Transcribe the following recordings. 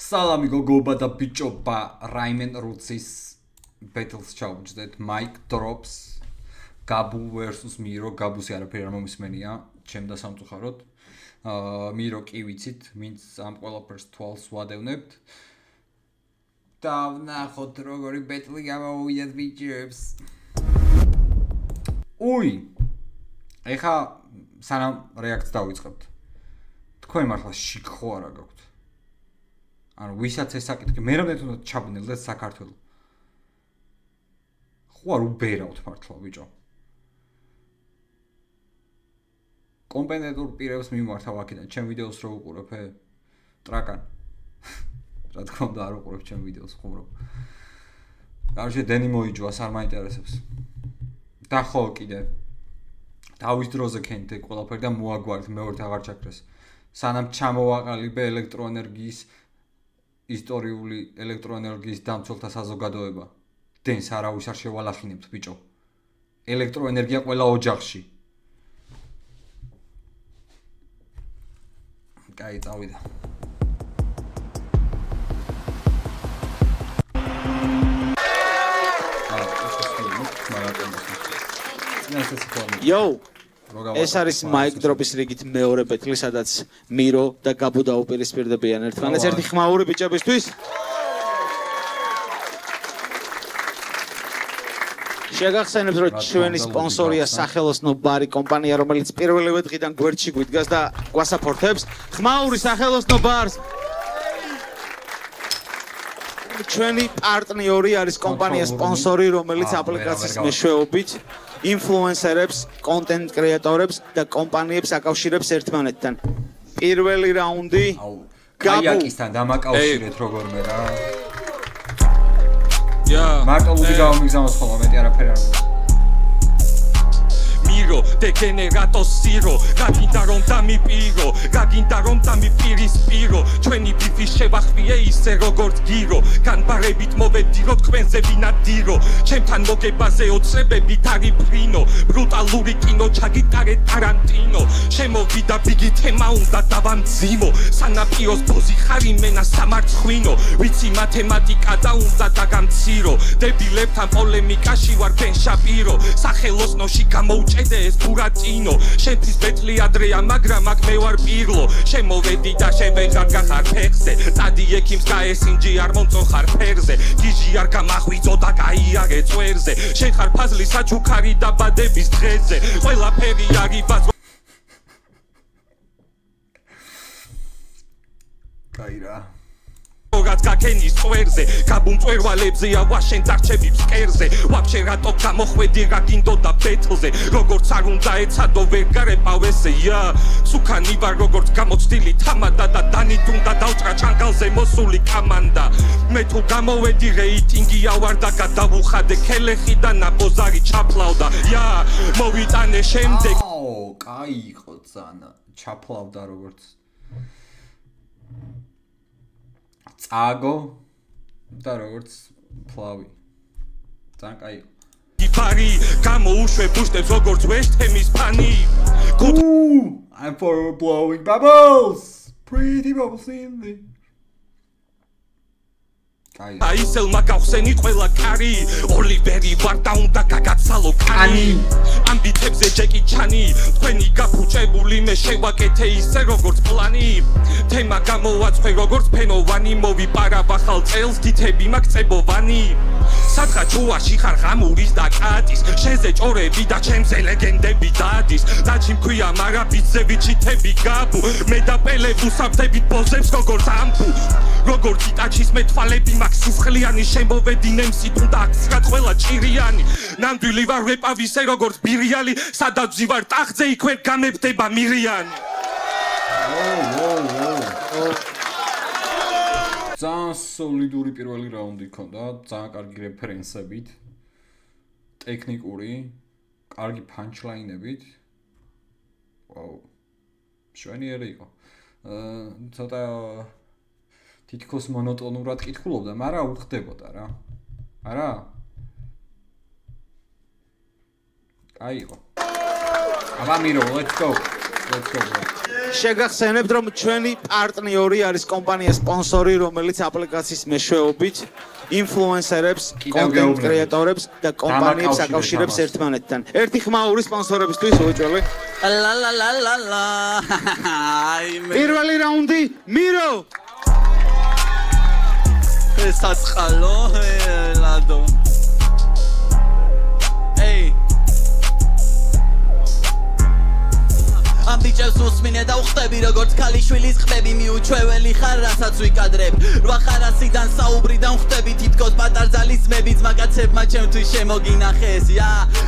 Salami gogoba da bichoba Rayman Rutsis Battles ჩავუჯდეთ Mike Drops Gabu versus Miro Gabusi არაფერი არ მომისმენია ჩემ და სამწუხაროდ Miro კი ვიცით ვინც ამ ყველაფერს თვალს ვადევნებთ და ვნახოთ როგორი ბეტლი გამოვიდეთ ბიჭებს უი ეხა სანამ რეაქცია დავიწყებთ თქვენ მართლა შიქ ხო არა გაქვთ ანუ ვისაც ეს საკითხი მე რამდენად უნდა ჩაბნელდეთ საქართველოს ხო არ უბერავთ მართლა ბიჭო კომპეტენტურ პირებს მიმართავ აქედან ჩემ ვიდეოს რო უყურებ ტრაკან რა თქმა უნდა არ უყურებ ჩემ ვიდეოს ხუმრობ კაროჩე დენი მოიჯვას არ მაინტერესებს და ხო კიდე დავის დროზე ქენდე ყველაფერი და მოაგვარეთ მეორე აღარ ჩაქრეს სანამ ჩამოვაყალიბე ელექტროენერგიის ისტორიული ელექტროენერგიის დამცველთა საზოგადოება დენს არავის არ შევალახინებთ ბიჭო ელექტროენერგია ყველა ოჯახში კაი წავიდა Yo, ეს არის Mike Drops რიგით მეორე ბეტლი, სადაც Miro და Gabu დაუპირისპირდებიან ერთმანეთს. ერთი ხმაური ბიჭებისთვის. შეგახსენებთ, რომ ჩვენი სპონსორია სახელოსნო ბარი კომპანია, რომელიც პირველივე დღიდან გვერდში გვიდგას და გვასაპორტებს. ხმაური სახელოსნო ბარს. ჩვენი პარტნიორი არის კომპანია სპონსორი, რომელიც აპლიკაციის მეშვეობით ინფლუენსერებს, კონტენტ კრეატორებს და კომპანიებს აკავშირებს ერთმანეთთან. პირველი რაუნდი გაიაკისთან დამაკავშირეთ როგორმე რა. მარტო ლუდი გამიგზავნოს ხოლმე მეტი არაფერი არ უნდა. Miro, degenerato siro, გა긴და რომ დამიპირო, გა긴და რომ დამიპირისპირო, ჩვენი ბიფი შევახვიე ისე როგორც გირო, განბარებით მოვედირო თქვენზე ვინადირო, ჩემთან მოგებაზე ოცნებებით არიფრინო, ბრუტალური კინო ჩაგიტარეთ ტარანტინო, შემოვიდა ბიგი თემა უნდა დავამძიმო, სანაპიროს ბოზი ხარი მენა სამარცხვინო, ვიცი მათემატიკა და უნდა დაგამცირო, დებილებთან პოლემიკაში ვარ ბენ შაპირო, სახელოსნოში გამოვჭე ეს ბურატინო შენთვის ბეტლი ადრეა მაგრამ აქ მე ვარ პირლო შემოვედი და შევეღარ გახარ ფეხზე წადი ექიმს გაესინჯი არ მომწოხარ ფერზე გიჟი არ გამახვიძო და გაიარე წვერზე შენ ხარ ფაზლი საჩუქარი და ბადების დღეზე ყველაფერი აგიბაზ კაირა რაც გაკენის წვერზე გაბუმწვერვალებზეა ვაშენ დარჩები ფსკერზე ვაფშე რატო გამოხვედი რა გინდოდა ბეთლზე როგორც არ უნდა ეცადო ვერ გარებავ ესეა სუქანი ვარ როგორც გამოცდილი თამადა და დანიდუნდა დავჭრა ჩანგალზე მოსული კამანდა მე თუ გამოვედი რეიტინგი ავარ და გადავუხადე ქელეხი და ნაბოზარი ჩაფლავდა მოვიტანე შემდეგ კაი იყო ძანა ჩაფლავდა როგორც წაგო და როგორც ფლავი ძალიან კაი იფარი გამოუშვე ბუშტებს როგორც ვესტჰემის ფანი I'm for blowing bubbles pretty bubbles in the აისელმა გავხსენი ყველა კარი ოლივერი ვარ და უნდა გაგაცალო კანი ამბითებზე ჯეკი ჩანი თქვენი გაფუჭებული მე შევაკეთე ისე როგორც პლანი თემა გამოვაწყე როგორც ფენოვანი მოვიპარავ ახალ წელს თითები მაგწებოვანი სადღაც ჩუაში ხარ ღამურის და კატის შენზე ჭორები და ჩემზე ლეგენდები დადის დაჩი მქვია მარაბიძზე ვიჩითები გაბუ მე და პელე ვუსავდებით ბოზებს როგორც ამბუ როგორც იტაჩის მე თვალები მაქვს სისხლიანი შემოვედი ნემსით უნდა აქცრათ ყველა ჭირიანი ნამდვილი ვარ ვეპავისე როგორც ბირიალი სადაც ვარ ტახტზე იქ ვერ გამებდება მირიანი ძალიან სოლიდური პირველი რაუნდი ქონდა ძალიან კარგი რეფერენსებით ტექნიკური კარგი პანჩლაინებით ვაუ შვენიერი იყო ცოტა თითქოს მონოტონურად კითხულობდა, მაგრამ უხდებოდა რა. არა? კაი იყო. აბა Miro, let's go. let's go bro. შეგახსენებთ რომ ჩვენი პარტნიორი არის კომპანია სპონსორი რომელიც აპლიკაციის მეშვეობით ინფლუენსერებს, კონტენტ კრეატორებს და კომპანიებს აკავშირებს ერთმანეთთან. ერთი ხმაური სპონსორებისთვის უეჭველი. ლა ლა ლა ლა ლა. პირველი რაუნდი მირო. საწყალო ლადო. ამბიჭებს უსმინე და უხტები როგორც ქალიშვილის ხმები მიუჩვეველი ხარ რასაც ვიკადრებ 800-დან საუბრიდან ხტები თითქოს პატარძალის ძმებიც მაგაცებმა ჩემთვის შემოგინახეს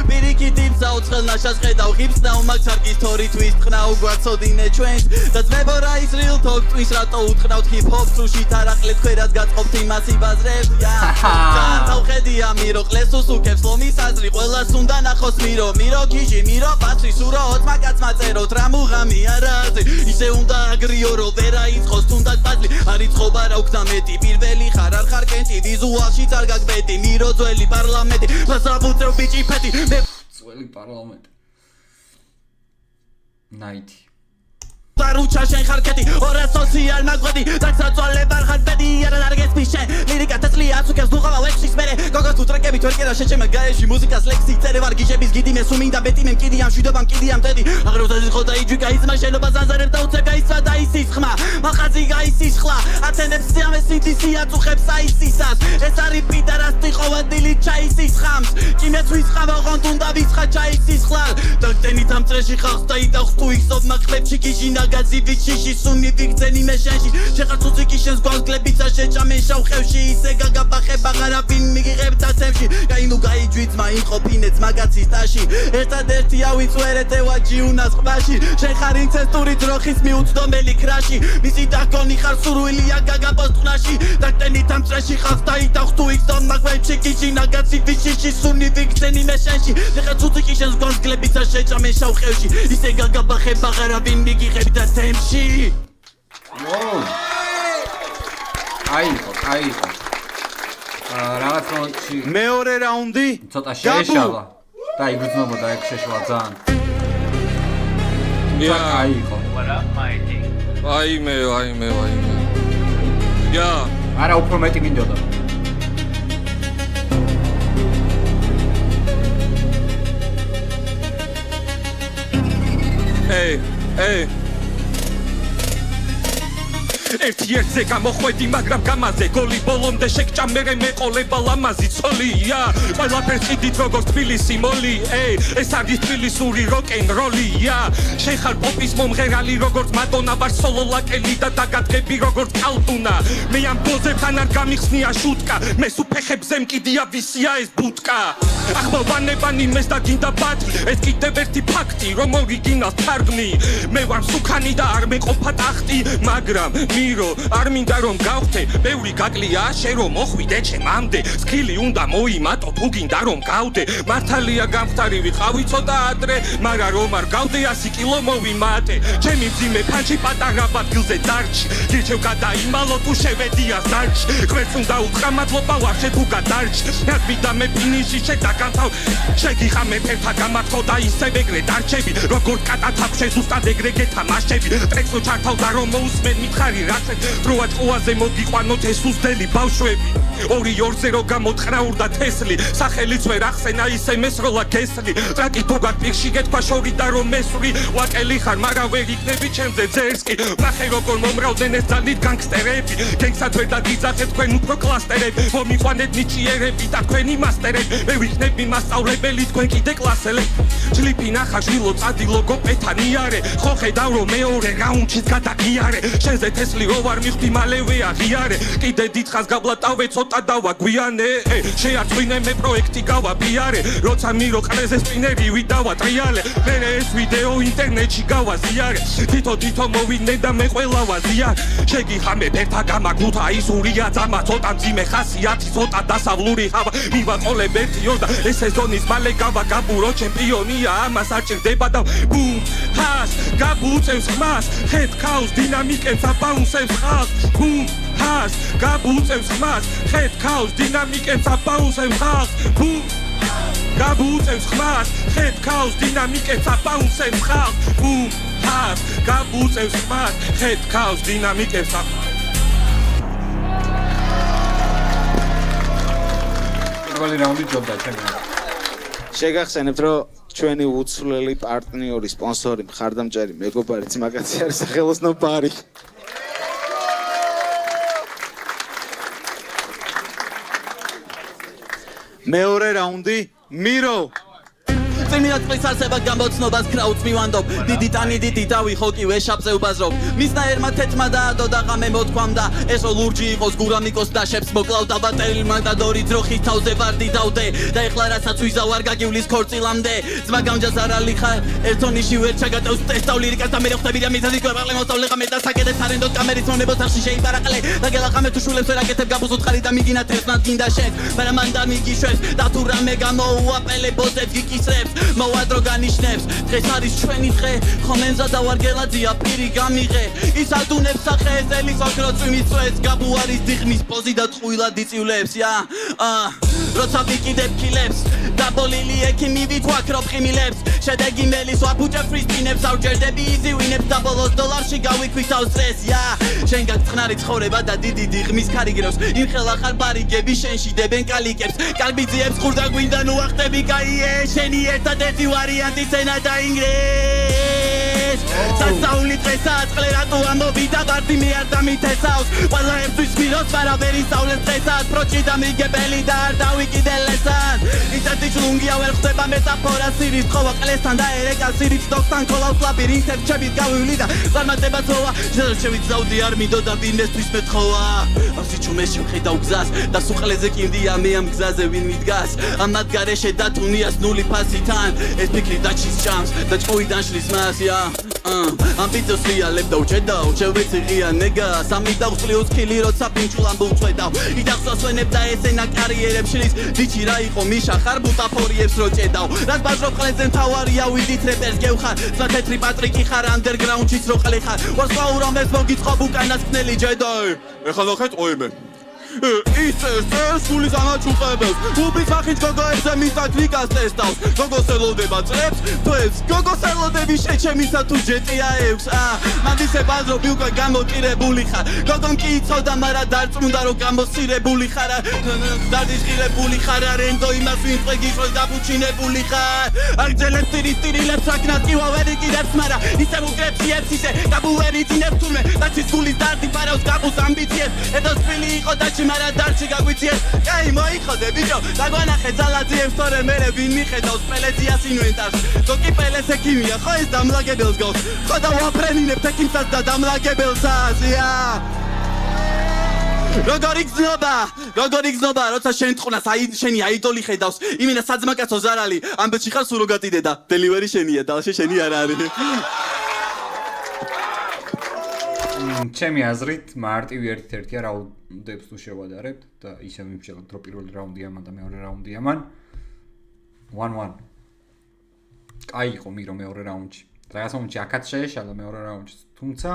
პირიქით იმსაუცხელ ნაშას ხედავ ღიბს და უმაგცარკის თორით ვისტყნა უგვაცოდინე ჩვენს და ძმებო რა ის real talk ტვის რატო უთხრავთ hip-hop სულში თარახლეთ ქვერას გაწყობთ იმას იბაზრებ თავხედია მირო ყლეს უსუკებს ლომის აზრი ყველას უნდა ნახოს მირო ქიჟი მირო პასი სურო ოცმაკაც მაწეროთ რა მუღამი არაზე ისე უნდა აგრიო რო ვერა იწყოს თუნდაც პაზლი არ იწყობა რა უქნა მეტი პირველი ხარ არ ხარ კენტი ვიზუალში არ გაგბეტი მირო ძველი პარლამენტი ფასაბუწევ ბიჭი ფეთი ძველი პარლამენტი ნაითი Parucha შენ ხარ კეთი 200 მაგვედი დაცაწვალე ბარხად ბედი არა დარგეს ფიშენ ლირიკა თეთლი აცუკებს დუღავა ვექსის მერე გოგოს თუ ტრეკები თორკერა შეჩემა გაეში მუსიკას ლექსი წერე ვარ გიჟების გიდი მე სუმინდა ბეტი მე მკიდიამ შვიდობამ კიდიამ ტედი აღრევთაზის ხო და იჯი გაიცმა შენობა ზანზარებ და უცე გაიცვა და ისის ხმა მახაზი გაიცის ხლა აცენებს სიამე სინთისი აწუხებს აისისას ეს არის პიდარასტი ხოვადილი ჩაისის ხამს კიმეცვის ხავა ღონტუნდა ვისხა ჩაისის ხლა დაგტენით ამ წრეში ხალხს და იტახს თუ იხსოვ მაკლებში გიჟინა Gazivit shishi suni vigzeni meshenshi Shekhatsuzi kishens gwazglebitsa shechamen shawxevshi Ise gagabaxe bagharabin migireb tatsemshi Gainu gaijvitsma imqopinets magatsis tashi Ertad-erti avits verete vaji unas qvashi Shekar incesturi droxis miutsdomeli krashi Misi dakoni xar suruilia gagabostqnashi Dagtenit am წრეში ხალხს დაიტახს თუ იხსოვ მაგვებში გიჟინა Gazivit shishi suni vigzeni meshenshi Shekhatsuzi kishens gwazglebitsa shechamen shawxevshi Ise gagabaxe bagharabin migireb Temshi. Wow. აიყო. რაღაც მომენტში მეორე რაუნდი ცოტა შეეშალა და იგრძნობოდა ეგ შეშვა ძალიან. აიყო. აიმე. არა უფრო მეტი მინდოდა. Hey. ერთიერთზე გამოხვედი მაგრამ გამაზე გოლი ბოლომდე შეკჭა მერე მეყოლება ლამაზი ცოლია ყველაფერს კიდით როგორც თბილისი მოლი ეს არის თბილისური როკ-ენ-როლია შენ ხარ პოპის მომღერალი როგორც მადონა ვარ სოლო ლაკელი და დაგადგები როგორც კალტუნა მე ამ ბოზებთან არ გამიხსნია შუტკა მე სუფეხებზე მკიდია ვისია ეს ბუტკა ახმოვანებანი მეს და გინდა ბათი ეს კიდევ ერთი ფაქტი რომ ორიგინალს თარგმნი მე ვარ სუქანი და არ მეყოფა ტახტი მაგრამ მირო არ მინდა რომ გავხდე ბევრი გაკლია შენ რომ მოხვიდე ჩემამდე სკილი უნდა მოიმატო თუ გინდა რომ გავდე მართალია გამხდარი ვიყავი ცოტა ადრე მაგრამ რომ არ გავდე 100 კილო მოვიმატე ჩემი ძიმე ფანჩი პატარა ბადგილზე დარჩი გირჩევ გადაიმალო თუ შევედია ზარჩი ყვერც უნდა უთხრა მადლობა ვარშე თუ გადარჩი მინდა მე ფინიში შედაგანთავ შეგიხა მე ფერთა გამართო და ისევ ეგრე დარჩები როგორ კატათავ შეზუსტად ეგრე გეთამაშები ტრექსო ჩართავ და რომ მოусმენ მითხარი დროა ყუაზე მოგიყვანოთ ეს უძდელი ბავშვები 2-2-ზე რო გამოთხრაურდა თესლი სახელიც ვერ ახსენა ისე მესროლა გესლი ტრაკი თუ გაკპირში გეთქვა შორი და რომ მესვრი ვაკელი ხარ მაგრამ ვერ იქნები ჩემზე ძერსკი ნახე როგორ მომრავდნენ ეს ძალით განგსტერები გენგსად ვერ დაგიძახეთ თქვენ უფრო კლასტერები მომიყვანეთ ნიჭიერები და თქვენი მასტერები მე ვიქნები მასწავლებელი თქვენ კიდე კლასელები ჯლიფი ნახა ჟილო წადილო გოპეთანიარე ხო ხედავ რომ მეორე რაუნდშიც გადაგიარე შენზე თესლი რო ვარ მიხდი მალევე აღიარე კიდე დიდხანს გაბლატავე ცოტა დავაგვიანე შეარწვინე მე პროექტი გავაბიარე როცა მირო ყრეზე სპინერი ვიდავა ტრიალე მე ეს ვიდეო ინტერნეტში გავაზიარე თითო მოვინე და მე ყველა ვაზიარე შეგიხა მე ფერთა გამაგლუთა ისურია ძამა ცოტა მძიმე ხასიათი ცოტა დასავლური ხავა მივაყოლებ ერთი ორ და ეს სეზონის მალე გავაგაბურო ჩემპიონია ამას არ ჭირდება და ბუმ ჰას გაბუწევს ხმას ხეთ ქაოს დინამიკებს აბაუნსებს ხალხს ბუმ ჰას გაბუწევს ხმას ხეთ ქაოს დინამიკებს აბაუნსებს ხალხს ბუმ გაბუწევს ხმას ხეთ ქაოს დინამიკებს აბაუნსებს ხალხს ბუმ ფას გაბუწევს მათ ხეთქავს დინამიკებს პირველი რაუნდი ჯობდა ჩემი შეგახსენებთ რომ ჩვენი უცვლელი პარტნიორი სპონსორი მხარდამჭერი მეგობარი ძმაკაცი არის სახელოსნო ბარი მეორე რაუნდი მირო წმინდა წყლის არსება გამოცნობას კრაუდს მივანდობ დიდი ტანი დიდი დავი ხოკი ვეშაპზე უბაზრობ მისნაერმა თეთმა დაადო და ღამე მოთქვამდა ესო ლურჯი იყოს გურამიკოს და შეფს მოკლავ დაბატერილმა და დორი ძროხის თავზე ვარდი დავდე და ეხლა რასაც ვიზავარ გაგივლის ქორწილამდე ძმა გამჯას არ ალიხარ ერთონიში ვერ ჩაგატევს ტესტავლი რიკას და მე ხვდები რა მიზანი კვერყლე მოსავლე ღამე და საკედებს არენდოთ კამერის მონებოთ არში შეიპარაყლე და გელახამე თუ შულებს ვერ აკეთებ გაბუზოთ ხარი და მიგინა თესნად გინდა შენ მაგრამ მან და მიგიშვებს და თუ რამე გამოუაპელე ბოზებს გიკისრებს მოვადრო განიშნებს დღეს არის ჩვენი დღე ხომენზა და ვარგელაძია პირი გამიღე ის ადუნებს სახე ეზელის ოქრო წვიმის წვეს გაბუ არის დიღმის პოზი და ტყუილად იწივლებს როცა ვიკიდებ კილებს დაბოლილი ექიმი ვითვაქრობ ხიმილებს შედეგი მელის ვაფუჭებ ფრისტინებს ავჯერდები იზი ვინებს და ბოლოს დოლარში გავიქვისავ სტრეს შენ გაგწყნარი ცხოვრება და დიდი დიღმის ქარიგრევს იმ ხელა ხარ ბარიგები შენში დებენ კალიკებს კარბიძიებს ხურდა გვინდა ნუ ახტები კაიე შენი ერთადერთი ვარიანტი სენა და ინგრეს სასწაული დღესაა წყლე რატო ამბობი და ვარდი მე არ დამითესავს ყველა ერთის მიროს ვარავერი სწავლეს დღესაც პროჭი და მიგებელი და არ დავიკიდე ლესან ისეთი ჟლუნგია ვერ ხდება მეტაფორა სირის თხოვა ყლესთან და ერეკა სირიც დოქთან კოლავს ლაბირინთებს ჩებით გავივლი და წარმატება თოვა შევით ზავდი არ მინდო და ვინმესთვის მეთხოვა ავსი ჩუმეს შევხედავ გზას და სუყლეზე კიდია მე ამ გზაზე ვინ მიდგას ამათ გარეშე დათუნიას ნული ფასითან ეს ფიქრი დაჩის ჭამს და ჭოიდან შლის მას ამბიციოს რეალებ და უჩედავ შევეციღია ნეგა სამი დავწლიოს ქილი როცა პინჩულან ბუწვედავ იდახსოს ვენებ და ესენა კარიერებს შლის დიჩი რა იყო მიშა ხარ ბუტაფორიებს რო ჭედავ რაც ბაზრობ ყლეზე მთავარია ვიდით რეპერს გევხარ ზა თეთრი პატრიკი ხარ ანდერგრაუნდშიც რო ყლე ხარ ვარსკაურამეს მოგიწყობ უკანასკნელი ჯედაი ეხლა ნახეთ ყოიმე ის სულის ანაჩუყებელს უბის ახით გოგოებზე მისად ვიკას ტესტავს გოგოს ელოდება წრებს თვებს გოგოს ელოდები შეჩემისა თუ ჯეტია 6 მანდისე ბაზრობი უკვე გამოტირებული ხარ გოგომ კი იცოდა მარა დარწმუნდა რომ გამოსირებული ხარ დადიშყილებული ხარ არენდო იმას ვინ წეგიშოს დაბუჩინებული ხარ აგძელებს ტირილებს საკნად კივა ვერ იყიდებს მარა ისე უგრებს იებს ისე გაბუერი ძინებს თურმე დაცის გულის დარდი პარავს გაბუს ამბიციებს ედოს ფილი იყო და მარა დარჩი გაგვიციეს კაი მოიხოდე ბიჭო დაგვანახე ძალაძიებს თორე მერე ვინ მიხედავს პელეზიას ინვენტარს გოკი პელეს ექიმია ხო ეს დამლაგებელს გავს ხო და ვაფრენინებთ ექიმსაც და დამლაგებელსაც როგორი გზნობა როცა შენ ტყუნას შენი აიდოლი ხედავს იმინა საძმაკაცო ზარალი ამბეჭი ხარ სუროგატი დედა დელივერი შენია დალშე შენი არ არის ჩემი აზრით მარტივი ერთ-ერთია რაუნდებს თუ შევადარებთ და ისე მიმშევთ რომ პირველი რაუნდი ამან და მეორე რაუნდი ამან 1-1 კაი იყო მირო მეორე რაუნდში რაღაც მომენტში აქაც შეეშალა მეორე რაუნდში თუმცა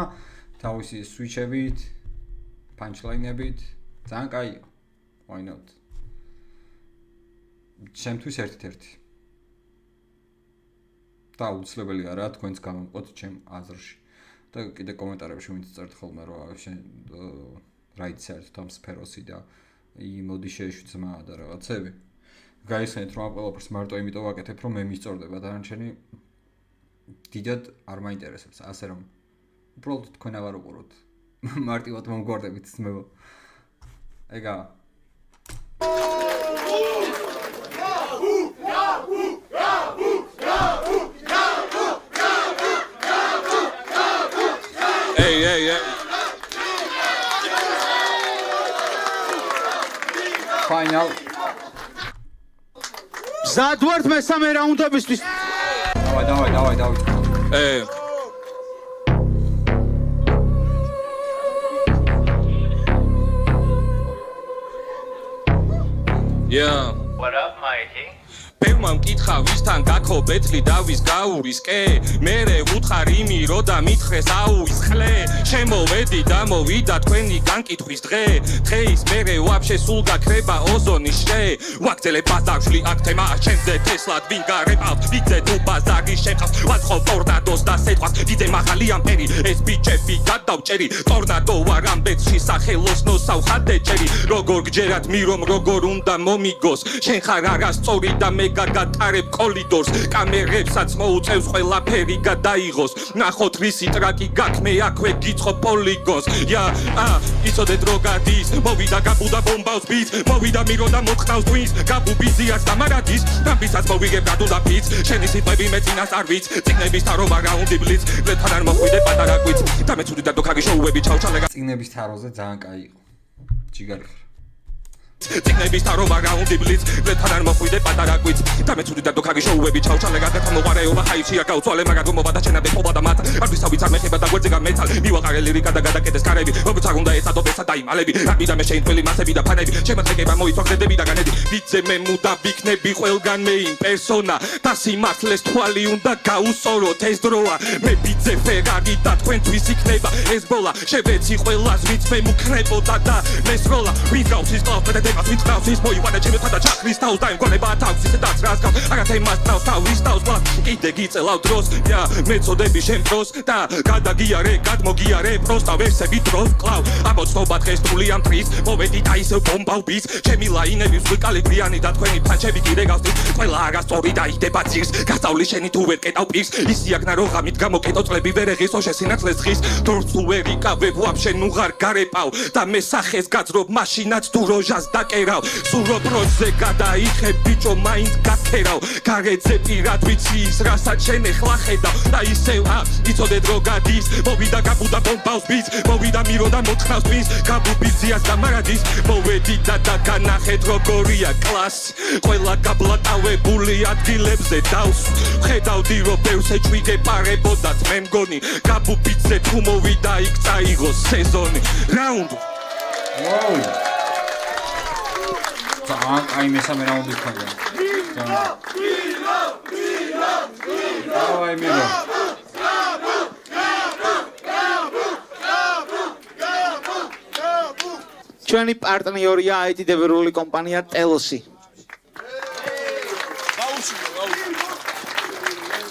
თავისი სვიჩებით პანჩლაინებით ძალიან კაი იყო why not ჩემთვის ერთ-ერთი და უცვლებელი არა თქვენც გამომყოთ ჩემ აზრში და კიდე კომენტარებში ვინც წერთ ხოლმე რომ შენ რა იცით ამ სფეროსი და მოდი შეეშვიცმა და რაღაცები გაიხსენეთ რომ ამ ყველაფერს მარტო იმიტომ ვაკეთებ რომ მე მისწორდება დანარჩენი დიდად არ მაინტერესებს ასე რომ უბრალოდ თქვენ აღარ უყუროთ მარტივად მომგვარდებით ძმებო ეგა Hey. Final. ზადვართ მესამე რაუნდებისთვის. Давай. Yeah. What up, Mikey? ბევრმა მკითხა ვისთან გაქო ბეთლი და ვის გაურისკე მერე უთხარ იმი რო და მითხრეს აუისხლე შემოვედი და მოვიდა თქვენი განკითხვის დღე დღეის მერე ვაფშე სულ გაქრება ოზონის შრე ვაგზელე ბაზარში აქ თემა ჩემზე თესლად ვინ გარებავს ვიგზე თუ ბაზარი შეყავს ვაწყობ ტორნადოს და სეტყვას დიდე მაღალი ამპერი ეს ბიჭები გადავჭერი ტორნადო ვარ ამბეთში სახელოსნო სავხადე ჭერი როგორ გჯერათ მირომ როგორ უნდა მომიგოს შენ ხარ არასწორი და მე გაგატარებ კოლიდორს კამერებსაც მოუწევს ყველაფერი გადაიღოს ნახოთ რისი ტრაკი გაქმე აქვე გიწყო პოლიგონს ია იცოდე დრო გადის მოვიდა გაბუდა ბომბავს ბიც მოვიდა მირო და მოთხავს twins გაბუ ბიზიას და მარადის ამბიცაც მოვიგებ გადუდა ფიც შენი სიტყვები მე წინას არ ვიცი წიგნების თარობა რაუნდი ბლიც ლეთან არ მოხვიდე პატარა კვიც და მე ცუდი და დოქაგი შოუები ჩავჩალე წიგნების თაროზე ძალიან კაი იყო ჯიგარი წიგნების თარობა რაუნდი ბლიც ლეთან არ მოხვიდე პატარა კვიც და მე ცუდი და დოქაგი შოუები ჩავჩალე გადათა მოყარეობა ხაიფშია გავწვალე მაგარ გომობა და ჩენამდე ხობა და მათ არ ვისავით არ მეხება და გვერდზე გამეცალ მივაყარე ლირიკა და გადაკეთეს კარები როგორც არ უნდა ეცადო ბესა და იმალები რაბი და მე შეინთვლი მასები და ფანები შემოთეკება მოიცვა გზედები და განედი ბიძე მე მუდა ვიქნები ყველგან მე იმ პერსონა და სიმართლეს თვალი უნდა გაუსწოროთ ეს დროა მე ბიძე ფერარი და თქვენთვის იქნება ეს ბოლა შევეცი ყველას ვინც მე მუქნებოდა და მესროლა ვინც გავს ის კლავს და დემას ვინც გავს ის მოიყვანა ჩემი ხადა ჩახრის თავს და იმგონება თავს ისედაც რას გავს აგათ ემას თავს თავის თავს ბლა კიდე გიწელავ დროს და მე წოდები შენ დროს და გადაგიარე გადმოგიარე პროსტა ვერსები დროს კლავ ამოცნობა დღეს თული ამ ტრის მოვედი და ისევ ბომბავბის ჩემი ლაინები ვსვიკალი გვიანი და თქვენი ფანჩები კიდე გავსდით ყველა არასწორი და იდება ძირს გასწავლი შენი თუ ვერ კეტავ პირს ისიაგნა როღამით გამოკეტო წლები ვერ ეღისო შესინათლეს დღის თორს თუ ვერ იკავებ ვაფშე ნუ ღარ გარეპავ და მე სახეს გაძრობ მაშინაც თუ როჟას დაკერავ სურო პროზე გადაიხებ ბიჭო მაინც გაქერავ გარეძე პირად ვიცი ის რასაც შენ ეხლა ხედავ და ისევ იცოდე დრო გადის მოვიდა გაბუდა ბომბავს ბიც მოვიდა მირო და მოთხავს twins გაბუ ბიზიას და მარადის მოვედი და განახეთ როგორია კლასი ყველა გაბლატავებული ადგილებზე დავს ხედავდი რომ ბევრს ეჭვი პარებოდათ მე მგონი გაბუ ბიძე თუ მოვიდა იქ წაიღო სეზონი რაუნდი ძალიან კაი მესამე რაუნდი ხდება დავაი მირო ჩვენი პარტნიორია IT დეველოპმენტ კომპანია ტელოსი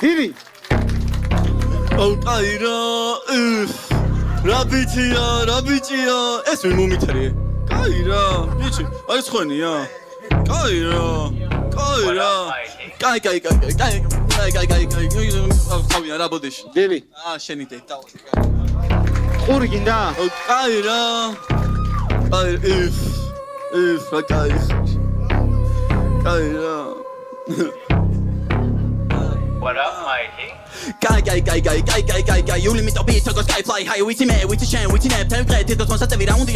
დიდი აუ კაი რა ბიჭია ეს ვინ მომითრიე კაი რა ბიჭი აი ხონია კაი ხავია რა ბოდიში დიდი შენი დე ყური გინდა კაი რა What up, Mikey? You limit the beat, so go sky fly high. We see me, we see Shen, we see Nep, tell great, it was most of the round.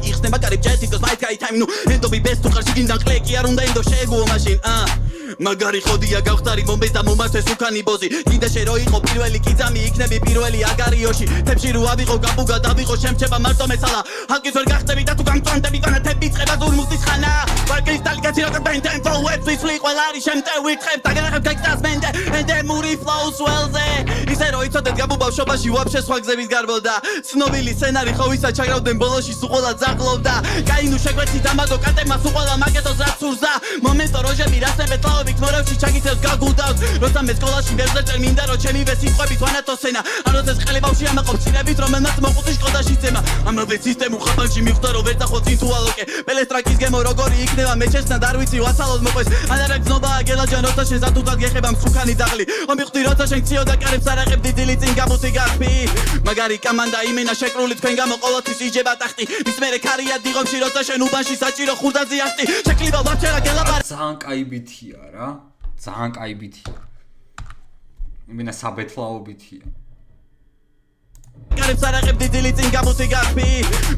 Ich never got a jet, it was my sky time. No, and to be best to crash in the click, you're on the end of Shego machine. მაგარი ხოდია გავხტარი მომბეს და მომართეს უკანი ბოზი კიდე შე რო იყო პირველი კიძამი იქნები პირველი აგარიოში თებში რო ავიღო გაბუგა დავიღო შემჩება მარტო მეცალა ჰალკის ვერ გახტები და თუ გამწვანდები განათები წება ზურმუსის ხანა ვარ კრისტალი კაცი როგორ ბენდენ ფო ვებსის ფლი ყველარი შემტევი თხებ და გახებ გაკეთას მენდე ენდე მური ფლოუს ველზე ისე რო იცოდეთ გაბუბავ შობაში ვაფშე სხვა გზების გარბოდა ცნობილი სცენარი ხო ვისა ჩაგრავდნენ ბოლოში სულ ყველა ძაღლობდა კაინუ შეგვეცი დამადო კატემა სულ ყველა მაგეთოს რაც სურზა მომენტო როჟები რასებეთ ვიქ მორევში ჩაგიწევს გაგუდავს როცა მე სკოლაში ვერზე მინდა რომ ჩემივე სიტყვებით ვანათოსენა ანოდეს ყელი ბავში ამაყობს ცირებით რომელმაც მოყუთი შკოდაში წემა ამავე სისტემურ ხაბანში მიხვდა რომ ვერ დახო წინ თუ ალოკე პელესტრაკის გემო როგორი იქნება მე ჩესნა და არ ვიცი ვასალოდ მოყვეს ანარაკ ზნობა აგელაჯან როცა შენ ზათუდად გეხება მსუქანი დაღლი მომიხვდი როცა შენ ციო და კარებს არაღებდი დილით წინ გამოსი გახბი მაგარი კამანდა იმენა შეკრული თქვენ გამო ყოველთვის იჯება ტახტი მის მერე ქარია დიღომში როცა შენ უბანში საჭირო ხურდაზე აშტი შეკლიბა ვაჩერა გელაბარ ძალიან კაი ბითია რა ძალიან კაი ბითია იმენა საბეთლაო ბითია კარებს არაღებდი დილით წინ გამოსი გახბი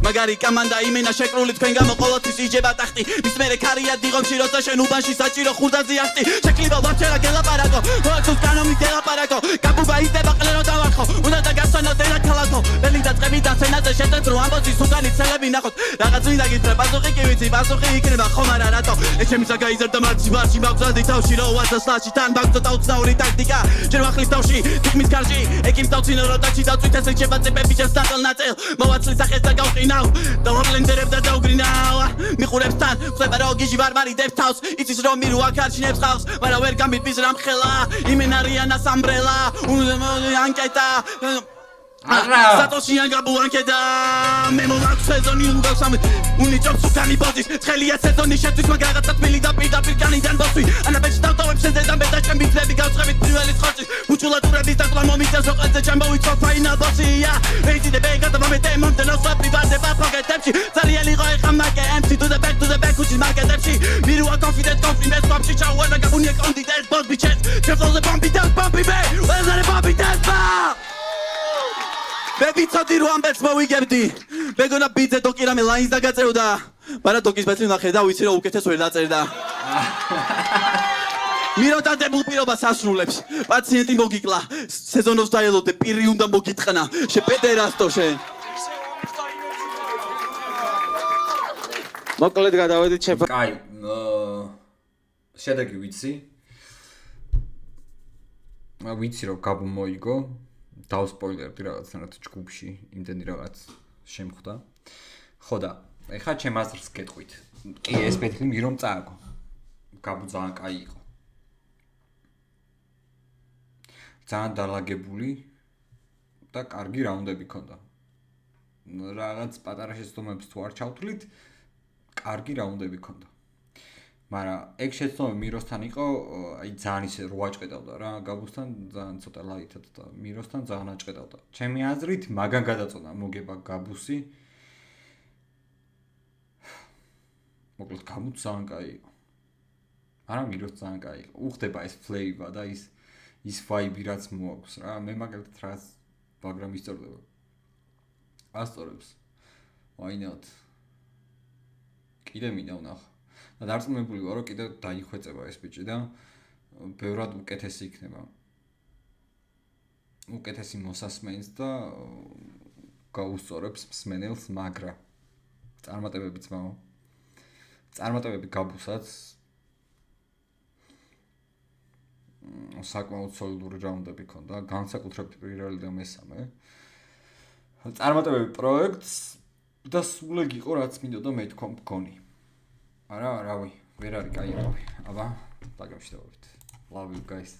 მაგარი კამანდა იმენა შეკრული თქვენ გამო ყოველთვის იჯება ტახტი მის მერე ქარია დიღომში როცა შენ უბანში საჭირო ხურდაზე ახტი შეკლიბა ვაჩერა გელაპარაკო მოაქვს კანონი გელაპარაკო გაბუბა იდება ყლერო დავარხო უნდა დაგასვენო დედაქალაქო ბელი და წები და სენაზე შეტეთ რომ ამბოძის უკანი ცელები ნახოთ რაღაც მინდა გითხრა პასუხი კი ვიცი პასუხი იქნება ხომ არა რატო ეს ჩემი საგაიზარდა მარჩი მაგზადი თავში რო ვაცა სლაში თან მაგზოდა უცნაური ტაქტიკა ჯერ ვახლის თავში თითქმის კარში ეკიმს დავცინო რო ტაჩი დავწვით ესე შეება წებები ჩემს ნაწილ მოვაცლი სახეს და გავყინავ და ვაბლენდერებ და დავგრინავ მიყურებს თან ხდება რომ გიჟი ვარმარიდებს თავს იცის რომ მირუ აქ არჩინებს ხავს მაგრამ ვერ გამიტბის რამხელა იმენარიანა სამბრელა ანკეტა სატოშიან გაბუანკედა მე მოვაქვს სეზონი უნდა სამეთ უნი ჯობს უკანი ბოძის ცხელია სეზონი შეთვის მაგრამ რაღაცა თბილი და პირდაპირ განიდან ბოსვი ანაბეჭ დავტოვებ შენზე და მე და ჩემ ბიძები გავწევით პირველი ხორცის ბუჩულატურების დაკლა მომიწევს ოყელზე ჩემბოვიცვა ფაინალ ბოსია ვეიძი და ბეგა და მომე დემონდენო საპრივატება ფაგეთებში ძალიან იყო ეხა მაგე MC to the back უჩის მარკეტებში მირუა კონფიდენტ კონფიდენტ სვაპში ჩაუვარდა გაბუნია კონდიტეს ბოს ბიჩეს ჩემფლოზე ბომბი და ბომბი მე ვეზარე ბომბი და მე ვიცოდი რომ ამბებს მოვიგებდი მეგონა ბიძე დოკი რამე ლაინს დაგაწევდა მაგრამ დოკის ბეწლი ნახე და ვიცი რომ უკეთეს ვერ დაწერდა მირო დადებულ პირობას ასრულებს პაციენტი მოგიკლა სეზონოს დაელოდე პირი უნდა მოგიტყნა შეპედერასტო შენ მოკლედ გადავედით შეფა კაი შედეგი ვიცი ვიცი რომ გაბუ მოიგო დავსპოილერდი რაღაცნაირად ჯგუფში იმდენი რაღაც შემხვდა ხო და ეხლა ჩემ აზრს გეტყვით კი ეს პეთლი მირომ წააგო გაბუ ძალიან კაი იყო ძალიან დალაგებული და კარგი რაუნდები ქონდა რაღაც პატარა შეცდომებს თუ არ ჩავთვლით კარგი რაუნდები ქონდა მაგრამ ეგ შეცდომები მიროსთან იყო აი ძალიან ისე რო აჭყედავდა რა გაბუსთან ძალიან ცოტა ლაითად და მიროსთან ძალიან აჭყედავდა ჩემი აზრით მაგან გადაწონა მოგება გაბუსი მოკლედ გაბუ ძალიან კაი იყო მაგრამ მიროს ძალიან კაი იყო უხდება ეს ფლეივა და ის ვაიბი რაც მოაქვს რა მე მაგალითად რაღაც მაგრამ ისწორდება ასწორებს why not კიდე მინდა ვნახო და დარწმუნებული ვარ რომ კიდე დაიხვეწება ეს ბიჭი და ბევრად უკეთესი იქნება უკეთესი მოსასმენს და გაუსწორებს მსმენელს მაგრა წარმატებები გაბუსაც საკმაოდ სოლიდური რაუნდები ქონდა განსაკუთრებით პირველი და მესამე წარმატებები პროექტს და სულ ეგ იყო რაც მინდოდა მე თქვა მგონი არა რავი ვერ არის კაი აბა დაგემშვიდობებით love you guys